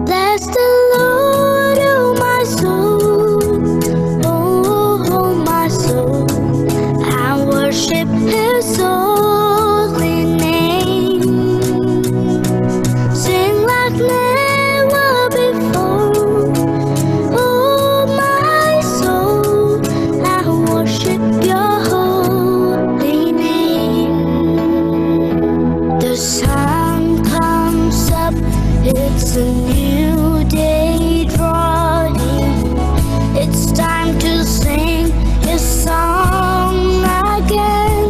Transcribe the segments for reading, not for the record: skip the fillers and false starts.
Bless the Lord, oh my soul, oh my soul, and worship His holy name. Sing like never before, oh my soul, and worship Your holy name. The sun comes up, it's a new day drawing. It's time to sing His song again.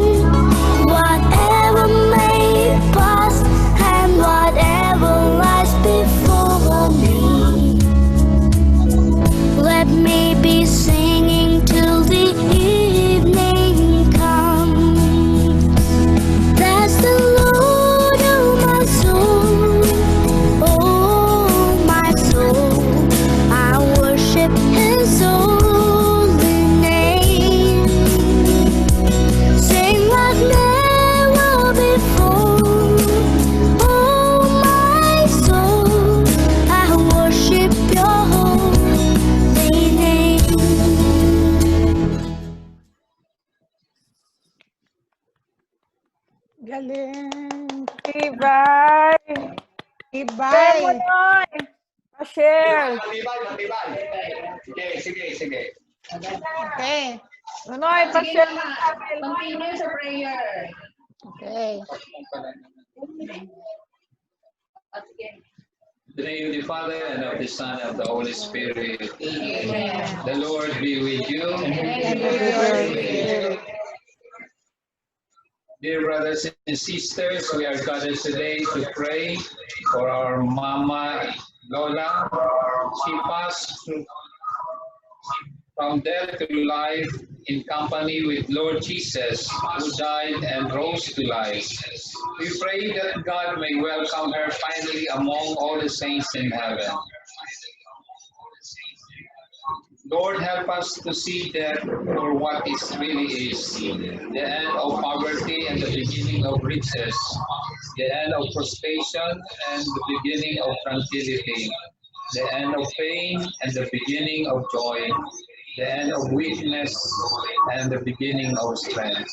Whatever may pass and whatever lies before me, let me be singing till the evening comes. Bless the Lord, oh my soul, oh my soul, I worship His holy name. Sing like never before, oh my soul, I worship Your holy name. Galing. Tibay! Share mo Ibay. nun! Pa-share! Sige. Okay. Nonoy, pa-share mo. Continue sa prayer. Okay. In the name of the Father, and of the Son, and of the Holy Spirit. Amen. The Lord be with you. And with your spirit. Dear brothers and sisters, we are gathered today to pray for our Mama Lola. She passed from death to life in company with Lord Jesus, who died and rose to life. We pray that God may welcome her finally among all the saints in heaven. Lord, help us to see death for what it really is, the end of poverty and the beginning of riches, the end of frustration and the beginning of tranquility, the end of pain and the beginning of joy, the end of weakness and the beginning of strength.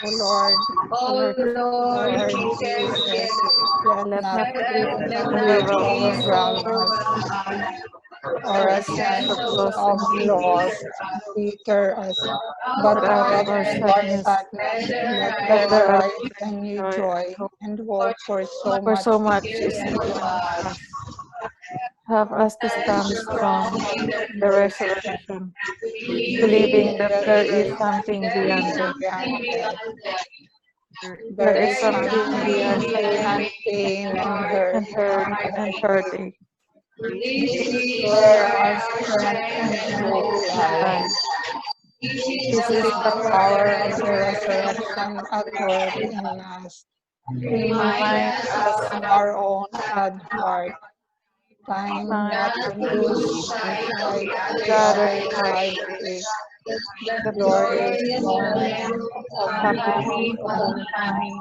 O Lord, Oh Lord, Lord Jesus, Jesus, let Let not not peace peace overwhelm us, or a sense of loss deter us. But out of our sadness, let there arise a new joy and hope for so for so much much is is given given us. us. Help us to stand strong in the resurrection, believing that there is something beyond death. Beyond death. There is something beyond beyond pain and hurt. and hurt and heartache. This is where our strength and hope lie. This is the power of the resurrection at work in us. Remind us in our own sad heart. Time not to lose sight of the other side is the glorious moment of happy homecoming.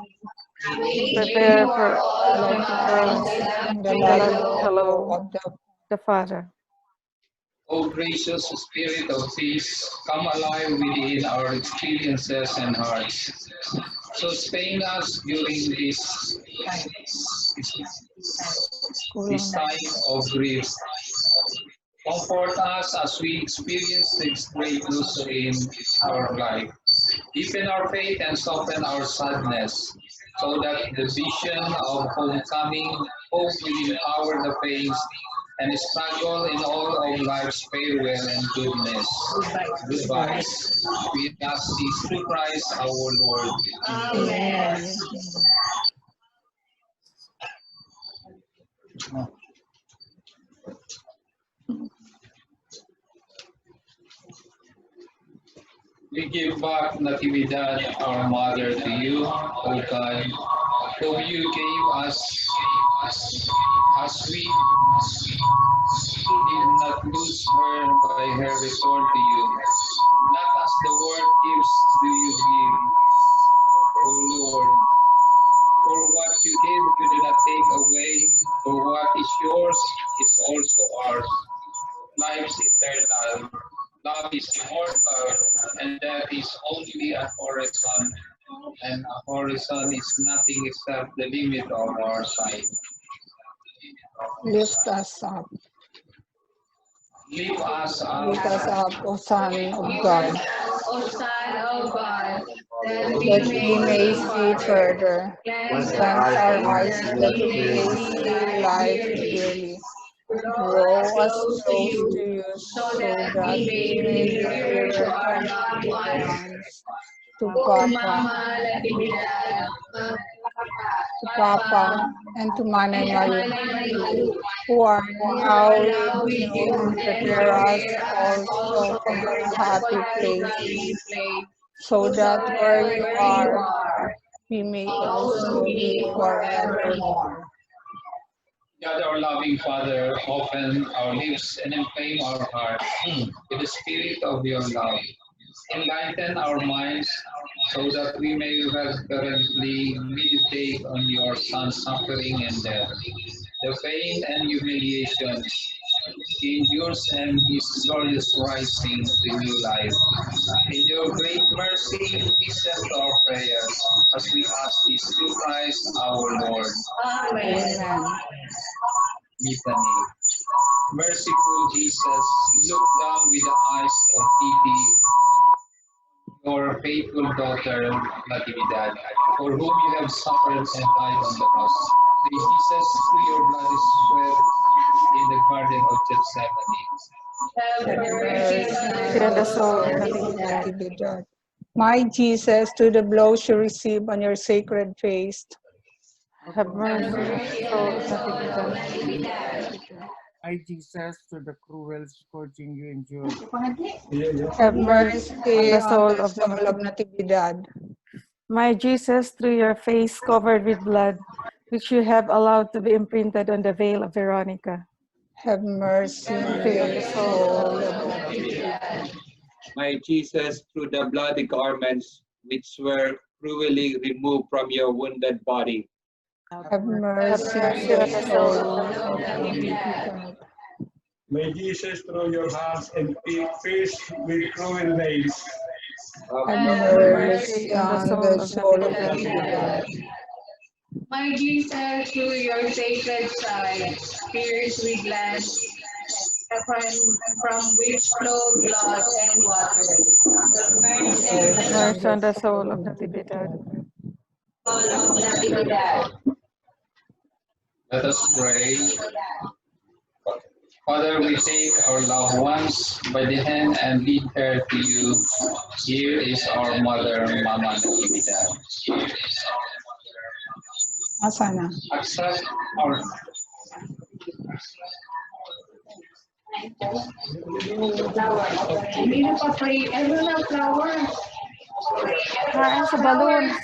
Prepare for Let us in the loving hello of the Father. O gracious Spirit of peace, come alive within our experiences and hearts. Sustain us during this time of grief. Comfort us as we experience this great loss in our life. Deepen our faith and soften our sadness, so that the vision of homecoming hope will empower the pains and struggle in all of life's farewell and goodbyes. We ask this through Christ our Lord. Amen. We give back Natividad, our mother, to you, O God. Though you gave us a sweet, did not lose her by her return to you. Not as the world gives do you give, O Lord. For what you give, you do not take away. For what is yours is also ours. Life is eternal. Love is immortal, and death is only a horizon. And a horizon is nothing except the limit of our sight. Lift us up. Lift us Lift us up, up, O Son of God, O Son of God, that that we may see further. cleanse Cleanse our eyes, eyes that we may see life clearly. Draw us close to you so that we may be dearer to our loved ones, to Papa, Natividad, and to Manay Malu, who are now with you, and prepare us also for your happy place, so that where you are, we may also be forevermore. God, our loving Father, open our lips and inflame our hearts with the spirit of your love. Enlighten our minds so that we may reverently meditate on your Son's suffering and death, the pain and humiliation he endures, and his glorious rising to new life. In your great mercy, listen to our prayers as we ask this through Christ our Lord. Amen. Litany. Merciful Jesus, look down with the eyes of pity your faithful daughter, Natividad, for whom you have suffered and died on the cross. May Jesus, through your blood is shed in the Garden of Gethsemane. Have mercy Fill on the the soul of soul of Natividad. Natividad. My Jesus, through the blows you receive on your sacred face, Have mercy on the soul of Natividad. My Jesus, to the cruel scourging you endured, Have have mercy on mercy the on soul the of soul of Natividad. Natividad. My Jesus, through your face covered with blood, which you have allowed to be imprinted on the veil of Veronica, Have mercy on the soul of Natividad. My Jesus, through the bloody garments which were cruelly removed from your wounded body, Have mercy on mercy on the the soul soul of of Natividad. Natividad. May Jesus, through your hands and feet pierced with cruel nails, Have Have mercy mercy on the on soul the of soul of Natividad. Natividad. My Jesus, through your sacred side, pierced with lance, from which flowed blood and water. Mercy, Have mercy on the soul of Natividad. Natividad. Let us pray. Father, we take our loved ones by the hand and lead her to you. Here is our mother, Mama Natividad. Asana. Accept our Hindi na pa-pray. Ano na, flowers? Kain sa balloons.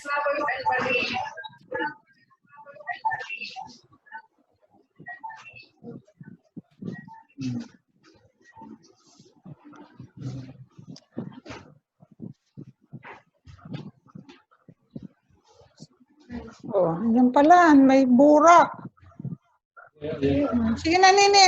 Oh, yan pala, may bura. Sige na, Nini.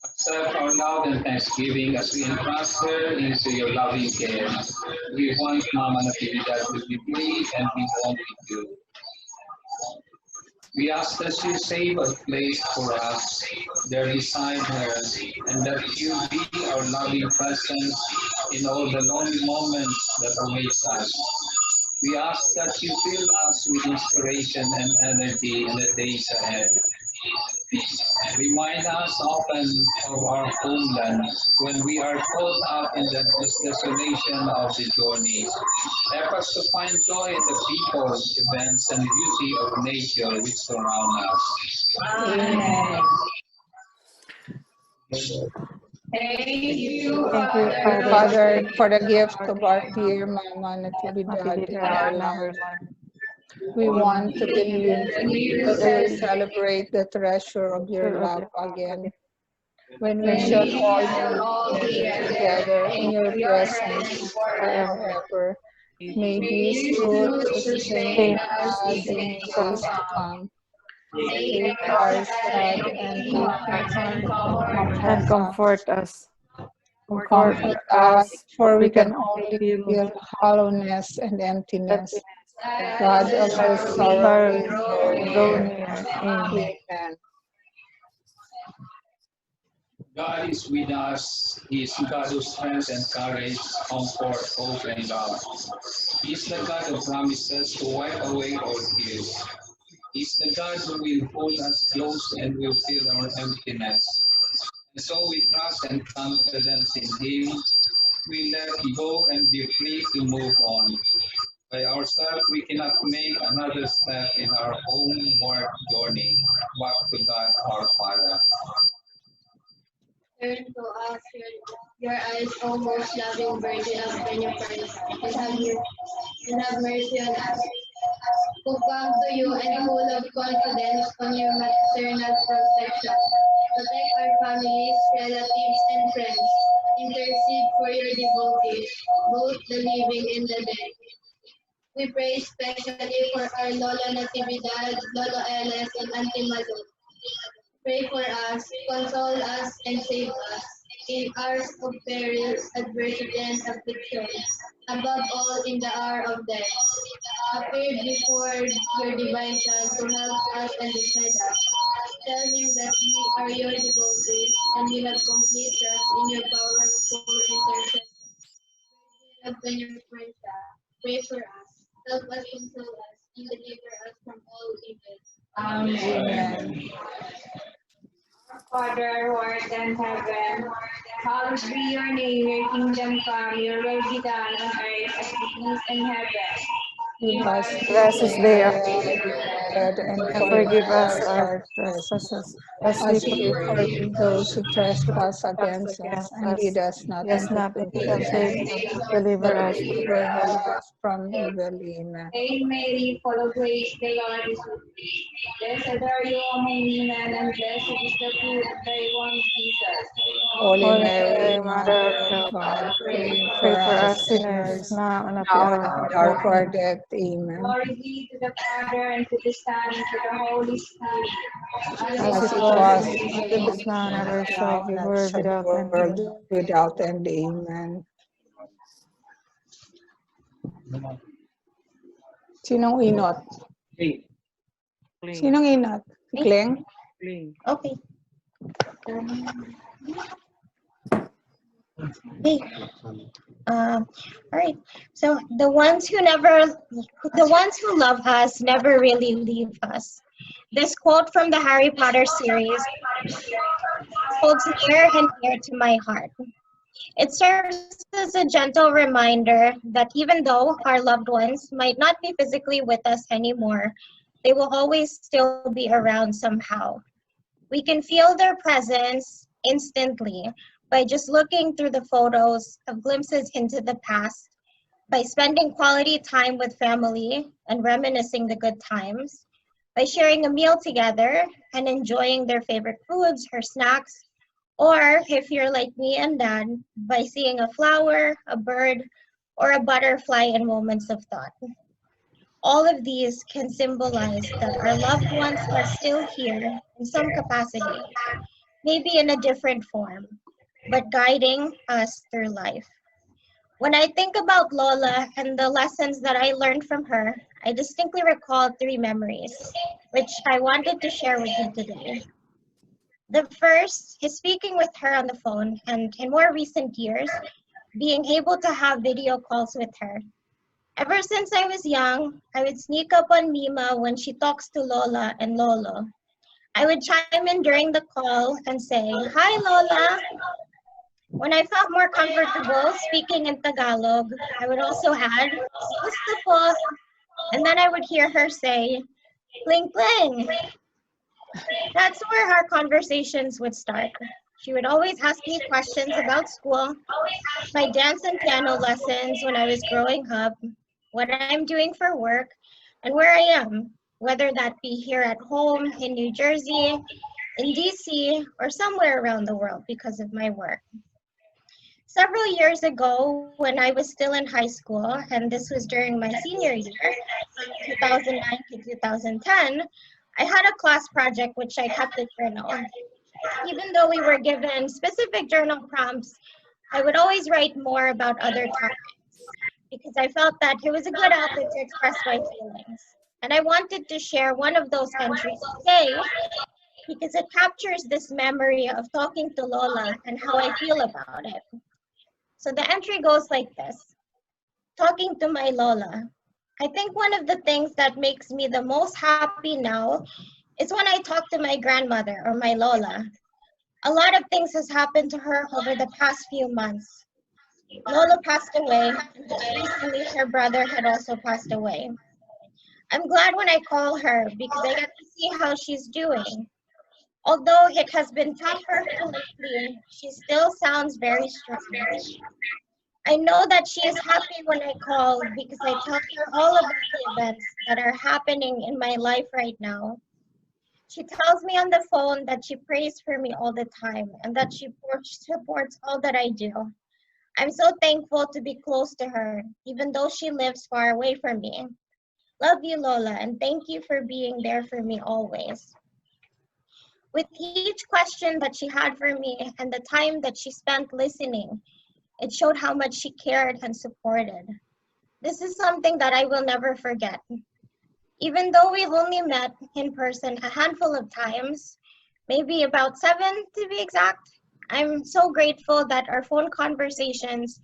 accept our love and thanksgiving as we entrust her into your loving care. We want Mama Natividad to be free and be one with you. We ask that you save a place for us there beside her, and that you be our loving presence in all the lonely moments that awaits us. We ask that you fill us with inspiration and energy in the days ahead. Remind us often of our homeland when we are caught up in the desolation of the journey. Help us to find joy in the people, events, and beauty of nature which surround us. Amen. Thank you, Thank you, Thank you, Father. Father, for the gift Our of our dear Mama Natividad in Natividad our in our life. life. We want to believe that we will Today, celebrate the treasure of your sure of love your again when we When shall we all shall all be be together in your your presence presence forever. forever. May May these these truths truths sustain sustain Sustain us us in us in days the to from days to come. come. Make Take our our sad sad and and aching aching hearts and heart and comfort and comfort us. comfort us. Comfort Comfort us, us, for for we we can can only only feel feel hollowness and emptiness. emptiness. God of us. the As sorrowing, sorrowing, draw draw near. near. Amen. Amen. God is with us. He is God of strength and courage, comfort, hope, and love. He is the God of promises to wipe away all tears. He is the God who will hold us close and will fill our emptiness. And so we trust and confidence in Him. We let go and be free to move on. By ourselves, we cannot make another step in our homeward journey back to God our Father. Turn to us your eyes, O most loving Virgin of Benefits, and have mercy on us, who come to you and full of confidence on your maternal protection. Protect our families, relatives, and friends. Intercede for your devotees, both the living and the dead. We pray especially for our Lola Natividad, Lolo Eles, and Auntie Malu. Pray for us, console us, and save us in hours of peril, adversity, and affliction. Above all, in the hour of death. Appear before your divine Son to help us and defend us. Tell him that we are your devotees and we have complete trust in your powerful intercession. Of Benefactor, pray for us. Help us, console us, and deliver us from all evil. Amen. Amen. Father who art in heaven, hallowed be your name, your kingdom come, your will be done on earth as it is in heaven. Give Give us us this this Blessed is day day day our our our daily daily bread, bread, and and and forgive forgive forgive us us our us our trespasses, trespasses, as we as we forgive forgive those who trespass trespass against us, against and lead us. us not Yes, into not into temptation, temptation, deliver but us from deliver evil. us from evil. Amen. Hail Mary, full of grace, the Lord is with thee. Blessed are you among women, and blessed is the fruit of thy womb, Jesus. Holy Holy Mary, Mary, Mother of Mother of God, God, pray for pray for us us sinners, sinners, now and at the now and hour at of the our hour of death. our Amen. death. Amen. Glory be to the Father, and to the Son, and to the Holy Spirit, as As it As it it was was in in was the the in the beginning, beginning, is now, and beginning, ever is shall now, be, and ever world shall be, without end. world Amen. without end. Amen. Sinong inot? Cling, Sinong inot? Si Kleng? cling. Okay. Hey. All right. So the ones who love us never really leave us. This quote from the Harry Potter series holds near and dear to my heart. It serves as a gentle reminder that even though our loved ones might not be physically with us anymore, they will always still be around somehow. We can feel their presence instantly by just looking through the photos of glimpses into the past, by spending quality time with family and reminiscing the good times, by sharing a meal together and enjoying their favorite foods or snacks, or if you're like me and Dad, by seeing a flower, a bird, or a butterfly in moments of thought. All of these can symbolize that our loved ones are still here in some capacity, maybe in a different form, but guiding us through life. When I think about Lola and the lessons that I learned from her, I distinctly recall three memories, which I wanted to share with you today. The first is speaking with her on the phone, and in more recent years, being able to have video calls with her. Ever since I was young, I would sneak up on Mima when she talks to Lola and Lolo. I would chime in during the call and say, "Hi, Lola." When I felt more comfortable speaking in Tagalog, I would also add, "Gusto po," and then I would hear her say, "Pling pling." That's where our conversations would start. She would always ask me questions about school, my dance and piano lessons when I was growing up, what I'm doing for work, and where I am, whether that be here at home in New Jersey, in DC, or somewhere around the world because of my work. Several years ago, when I was still in high school, and this was during my senior year, 2009 to 2010, I had a class project which I kept a journal. Even though we were given specific journal prompts, I would always write more about other topics because I felt that it was a good outlet to express my feelings. And I wanted to share one of those entries today because it captures this memory of talking to Lola and how I feel about it. So the entry goes like this: talking to my Lola. I think one of the things that makes me the most happy now is when I talk to my grandmother or my Lola. A lot of things has happened to her over the past few months. Lola passed away, and just recently her brother had also passed away. I'm glad when I call her because I get to see how she's doing. Although it has been tough for her lately, she still sounds very strong. I know that she is happy when I call because I tell her all about the events that are happening in my life right now. She tells me on the phone that she prays for me all the time and that she supports all that I do. I'm so thankful to be close to her, even though she lives far away from me. Love you, Lola, and thank you for being there for me always. With each question that she had for me and the time that she spent listening, it showed how much she cared and supported. This is something that I will never forget. Even though we've only met in person a handful of times, maybe about 7 to be exact, I'm so grateful that our phone conversations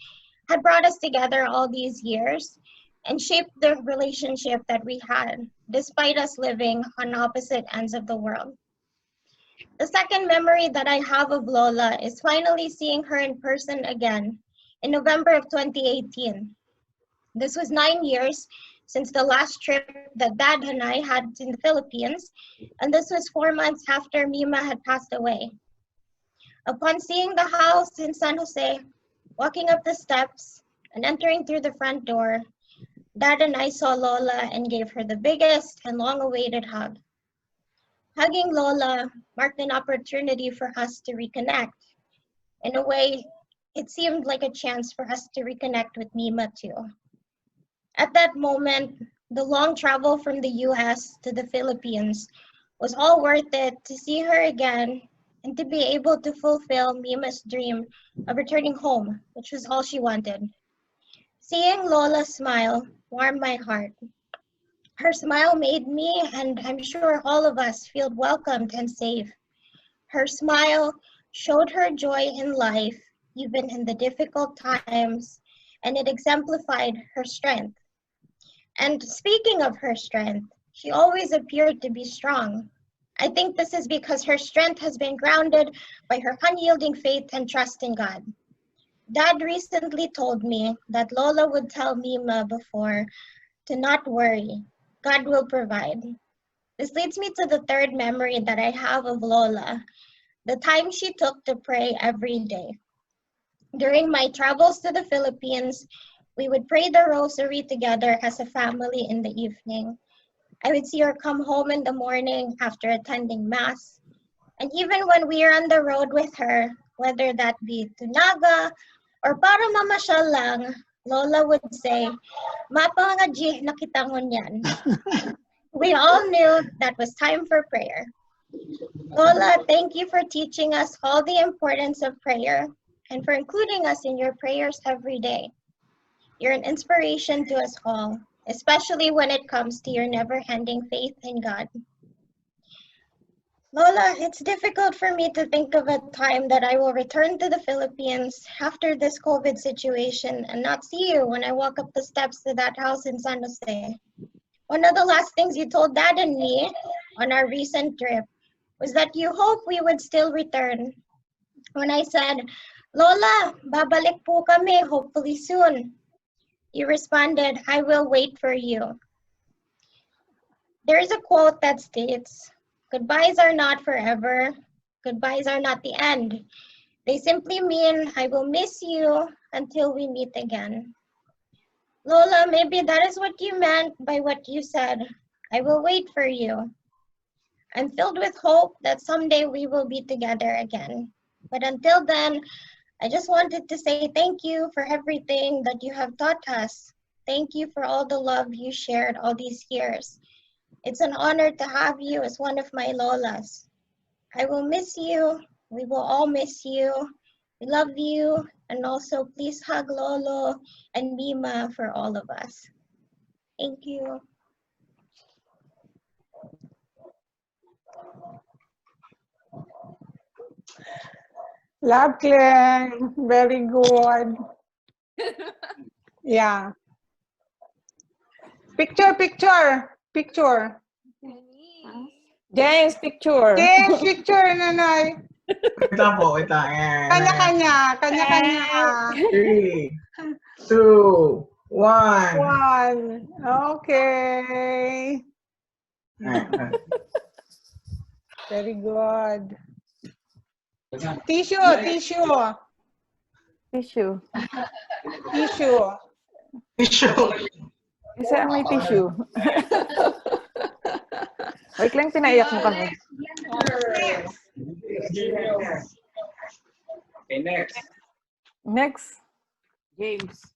had brought us together all these years and shaped the relationship that we had, despite us living on opposite ends of the world. The second memory that I have of Lola is finally seeing her in person again in November of 2018. This was 9 years since the last trip that Dad and I had in the Philippines, and this was 4 months after Mima had passed away. Upon seeing the house in San Jose, walking up the steps, and entering through the front door, Dad and I saw Lola and gave her the biggest and long-awaited hug. Hugging Lola marked an opportunity for us to reconnect. In a way, it seemed like a chance for us to reconnect with Mima too. At that moment, the long travel from the US to the Philippines was all worth it to see her again and to be able to fulfill Mima's dream of returning home, which was all she wanted. Seeing Lola smile warmed my heart. Her smile made me, and I'm sure all of us, feel welcomed and safe. Her smile showed her joy in life, even in the difficult times, and it exemplified her strength. And speaking of her strength, she always appeared to be strong. I think this is because her strength has been grounded by her unyielding faith and trust in God. Dad recently told me that Lola would tell Mima before to not worry. God will provide. This leads me to the third memory that I have of Lola, the time she took to pray every day. During my travels to the Philippines, we would pray the rosary together as a family in the evening. I would see her come home in the morning after attending Mass. And even when we are on the road with her, whether that be to Naga or para mamasyal lang, Lola would say, "Mapangaji nakitangon yan." We all knew that was time for prayer. Lola, thank you for teaching us all the importance of prayer and for including us in your prayers every day. You're an inspiration to us all, especially when it comes to your never-ending faith in God. Lola, it's difficult for me to think of a time that I will return to the Philippines after this COVID situation and not see you when I walk up the steps to that house in San Jose. One of the last things you told Dad and me on our recent trip was that you hope we would still return. When I said, Lola, babalik po kami, hopefully soon, you responded, I will wait for you. There is a quote that states, goodbyes are not forever, goodbyes are not the end. They simply mean, I will miss you until we meet again. Lola, maybe that is what you meant by what you said. I will wait for you. I'm filled with hope that someday we will be together again. But until then, I just wanted to say thank you for everything that you have taught us. Thank you for all the love you shared all these years. It's an honor to have you as one of my Lolas. I will miss you. We will all miss you. We love you. And also, please hug Lolo and Mima for all of us. Thank you. Love, Claire. Very good. Yeah. Picture. James, picture. James, picture, nanay. Wait lang po, wait lang. Kanya-kanya. 3, 2, 1. One. Okay. Very good. Tissue. Isa ang may tissue. Wait lang, pinaiyak mo kami. Okay, next. Next. James.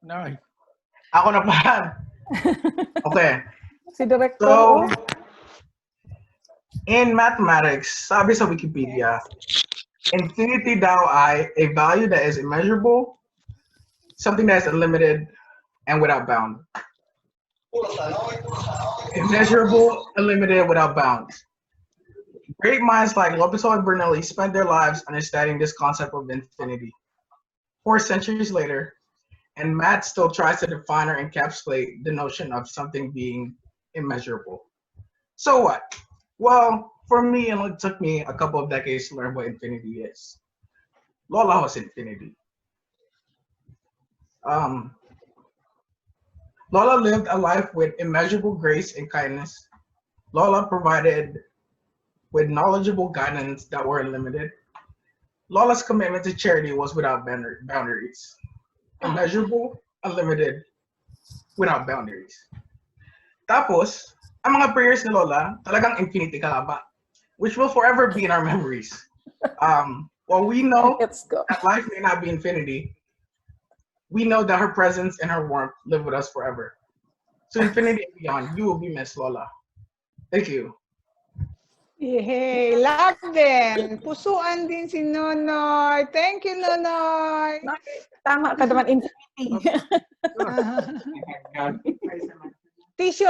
No. Ako na pa. Okay. Si Director. So, in mathematics, sabi sa Wikipedia, infinity daw ay a value that is immeasurable, something that is unlimited, and without bound. Immeasurable, unlimited, without bounds. Great minds like Lopez and Bernoulli spent their lives understanding this concept of infinity. 4 centuries later, and math still tries to define or encapsulate the notion of something being immeasurable. So what? Well, for me, it took me a couple of decades to learn what infinity is. Lola was infinity. Lola lived a life with immeasurable grace and kindness. Lola provided with knowledgeable guidance that were unlimited. Lola's commitment to charity was without boundaries. Immeasurable, unlimited, without boundaries. Tapos, ang mga prayers ni Lola, talagang infinity kalaba, which will forever be in our memories. While we know that life may not be infinity, we know that her presence and her warmth live with us forever. So infinity and beyond, you will be missed, Lola. Thank you. Yay, love din. Pusuan din si Nonoy. Thank you, Nonoy. Tama ka naman, infinity. Tissue.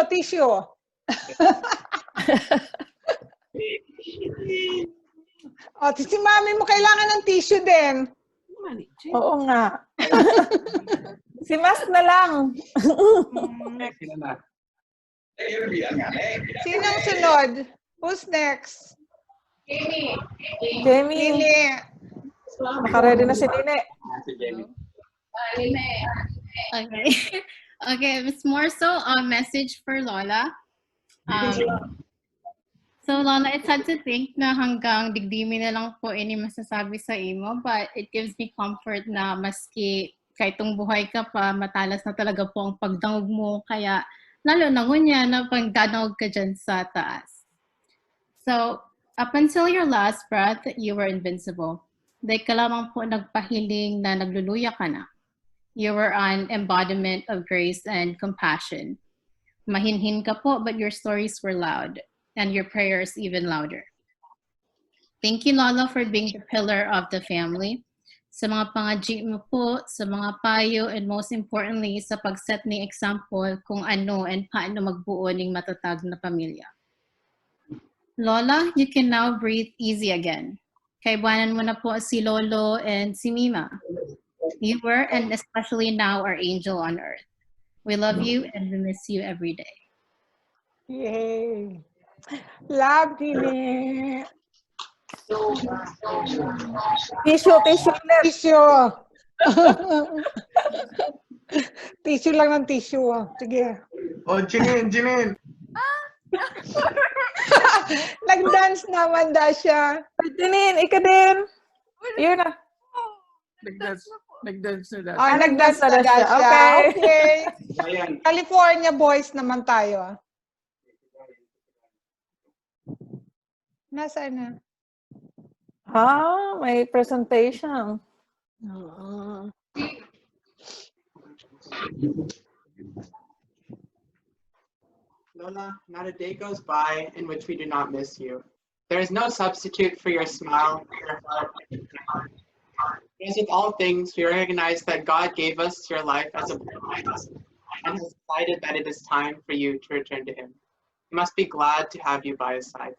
Si mami mo kailangan ng tissue din. Oo nga. Si Mas na lang. Sinong sunod? Who's next? Jamie. Naka-ready na si Nene. Okay, it's more so a message for Lola. So Lola, it's hard to think na hanggang digdimi na lang po ini masasabi sa imo, but it gives me comfort na maski kahit tong buhay ka pa, matalas na talaga po ang pagdangog mo, kaya lalo na ngunya na pagdadangog ka dyan sa taas. So, up until your last breath, you were invincible. Dahil ka lamang po nagpahiling na nagluluya ka na. You were an embodiment of grace and compassion. Mahinhin ka po, but your stories were loud, and your prayers even louder. Thank you, Lola, for being the pillar of the family. Sa mga pangaji mo po, sa mga payo, and most importantly, sa pagset ni example kung ano and paano magbuo ng matatag na pamilya. Lola, you can now breathe easy again. Kaibanan mo na po si Lolo and si Mima. You were, and especially now, our angel on earth. We love you and we miss you every day. Yay! Love, Nini. Tissue ulit. Tissue. Tissue lang ng tissue. Sige. Oh, Jinin. Nag-dance naman siya. Jinin, ika din. Yun na. Nag-dance na dati. Oh, nag-dance na siya. Okay. California boys naman tayo. Nasaan na? May presentation. Lola, not a day goes by in which we do not miss you. There is no substitute for your smile, your heart, and your heart. As with all things, we recognize that God gave us your life as a blessing and has decided that it is time for you to return to Him. We must be glad to have you by His side.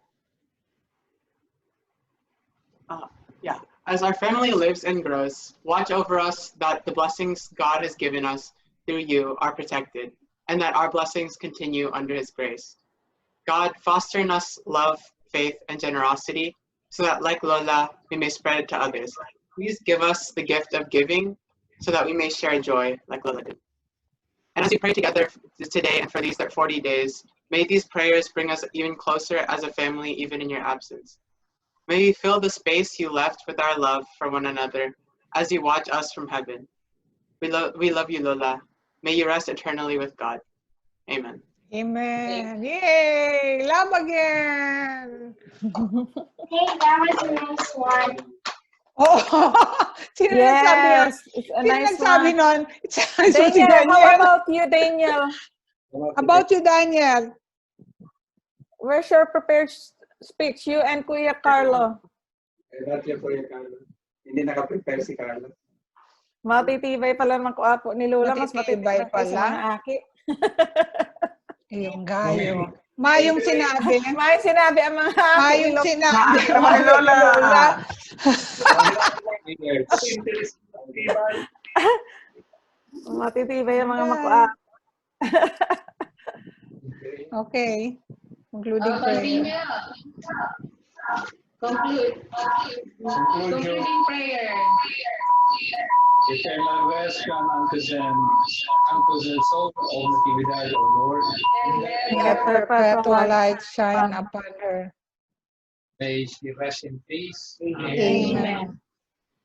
As our family lives and grows, watch over us that the blessings God has given us through you are protected, and that our blessings continue under His grace. God, foster in us love, faith, and generosity, so that like Lola, we may spread it to others. Please give us the gift of giving, so that we may share joy like Lola did. And as we pray together today and for these 40 days, may these prayers bring us even closer as a family, even in your absence. May we fill the space you left with our love for one another as you watch us from heaven. We love you, Lola. May you rest eternally with God. Amen. Amen. Yay! Love again! Hey, that was a nice one. Oh, sino nagsabi nun? It's a Sino nice nagsabi one. nun? It's a nice one si Daniel, how Daniel. about you, Daniel? About you, Daniel. Where's your prepared speech? You and Kuya Carlo. Kuya Carlo. Hindi naka-prepare si Carlo. Matitibay pala ng kuapo ni Lola. Mas matitibay pala. sa mga aki. Yung gayo. Mayong sinabi. Mayong sinabi ang mga aki. Mayong sinabi. Lola. Matitibay ang mga makuapo. Okay. Concluding prayer. Concluding prayer. Eternal rest come unto them, unto the soul of Natividad, O Lord. Let perpetual light shine upon her. May she rest in peace. Amen.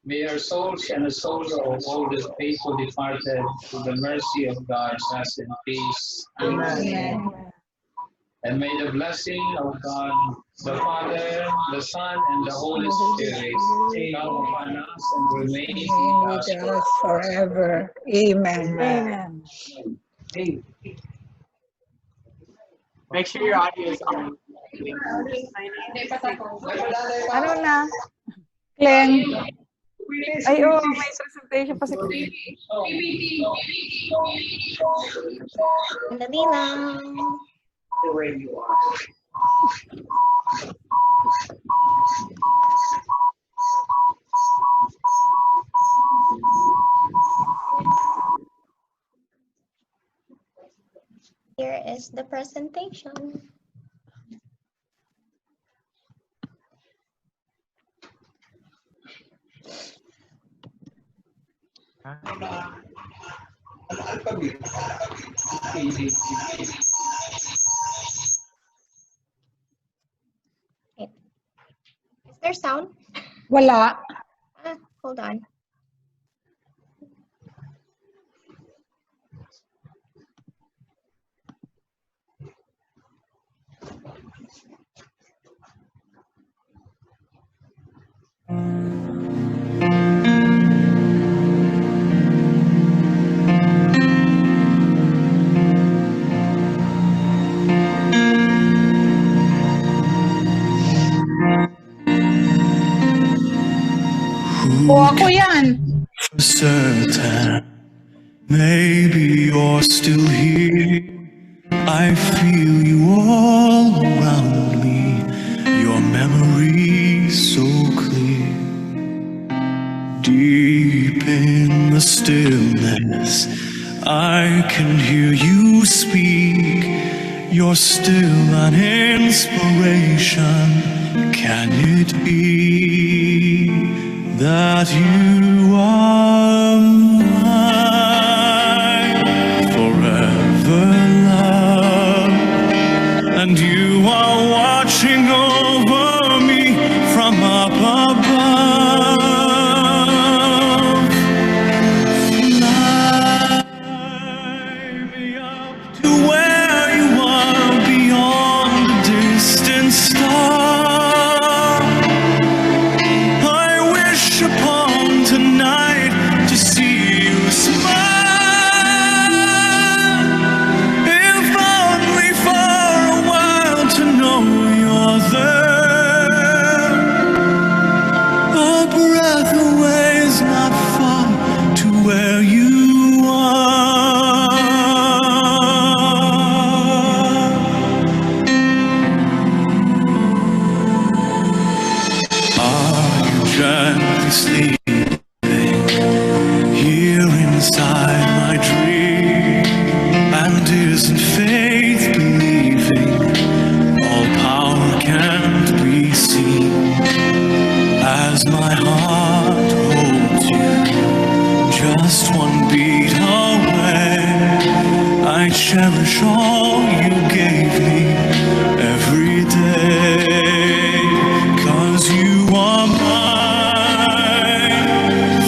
May our souls and the souls of all the faithful departed, through the mercy of God, rest in peace. Amen. And may the blessing of God, the Father, the Son, and the Holy Spirit come upon us and remain with us forever. Amen. Amen. Make sure your audio is on. Ano na? Glenn. Ay, may presentation pa si Dali lang. The way you are. Here is the presentation. Is there sound? Wala. Hold on. Ako yan. For certain, maybe you're still here. I feel you all around me, your memory so clear. Deep in the stillness, I can hear you speak. you're still an inspiration. Can it be that you are mine forever, love? And you are watching over me from up above. Fly me up to where you are beyond the distant star. I wish upon tonight to see you smile, if only for a while to know you're there. A breath away is not far to where you are. Are you gently sleeping here inside my dream? And isn't faith believing all power can't be seen? As my heart holds you just one beat away, I cherish all you gave me every day. 'Cause you are mine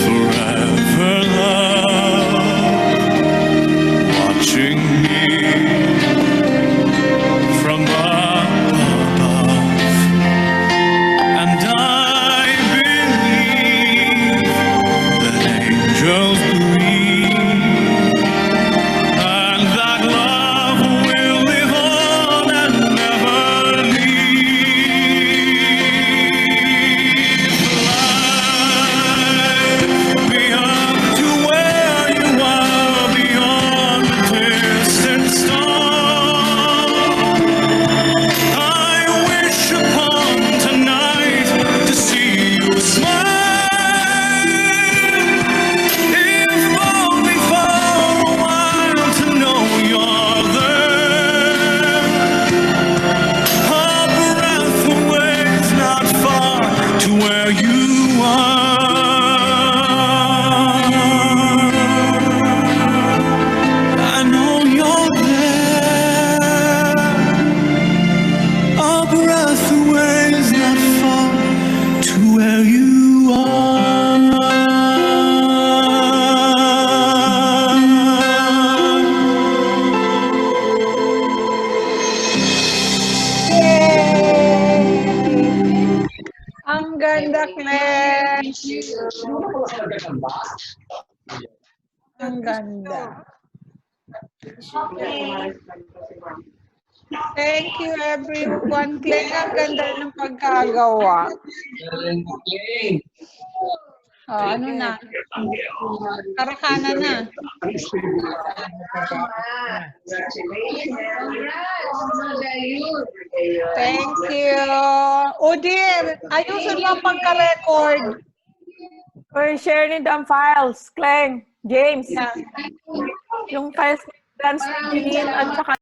forever, love, watching me from above. And I believe that angels breathe, and that love will live on and never leave. Fly me up to where you are beyond the distant star. I wish upon tonight to see you smile, if only for a while to know you're there. A breath away is not far to where you are. I know you're there. A breath away is not far to where you Ang ganda, Claire. Ang ganda. Thank you, everyone. Claire, ang ganda ng pagkagawa. Oh, ano na? Karakana na. Thank you. Udir, ayusin mo ang pagka-record. Or share nito ang files, Kleng, James. Yung files ni Dance Jean at saka